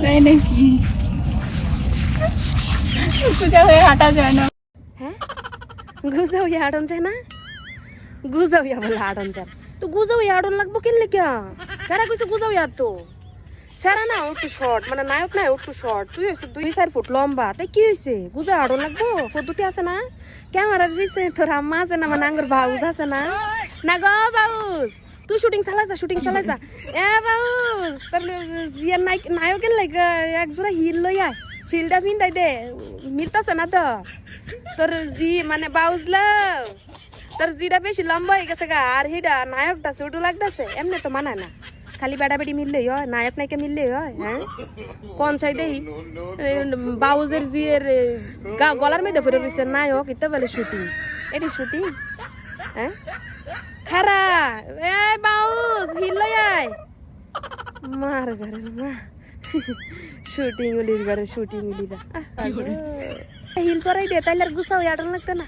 তাই নাকি? গুজা হয়ে হাঁটা যায় না। হ্যাঁ, গুজা হইয়া হাঁটন যায় না? গুজা হইয়া বলে হাঁটন যায়। তো গুজা হইয়া হাঁটন লাগবো কেন লেগা? কারা কইছে গুজা হইয়া তো? সারা না একটু শর্ট, মানে নায়ক না একটু শর্ট, তুই হচ্ছে 2-4 ফুট লম্বা, তাই কি হয়েছে? গুজা হাঁটন লাগবো? পদ্ধতি আছে না? ক্যামেরার দিছে তোর আম্মা আছে না, মানে আঙ্গুর বাউজ আছে না? না গো বাউজ, তুই শুটিং চালাই যা। এ বাউজ, তাহলে জিয়ার নায়কের লাগে এক জোড়া হিল লই আয়, হিলটা পিন্দাই দে, মিলতাছে না তো? তোর জি মানে বাউজলা, তোর জিটা বেশি লম্বা হয়ে গেছে গা, আর হিডা নায়কটা ছোট লাগতেছে, এমনি তো মানায় না। খালি বেড়া বেড়ি মিললেই হয়, নায়ক নায়িকা মিললেই হয়। হ্যাঁ, কোন চাই দেই বাউজের জিয়ের গলার মধ্যে পড়ে রয়েছে নায়ক, ইতে বলে শুটিং, এটি শুটিং? হ্যাঁ, খারা এ বাউজ হিল লই আয়, মার ঘরের মা শুটিং উলির ঘরে শুটিং উলিরা হিল করাই দে, তাইলে আর গুছাও আটন লাগতো না।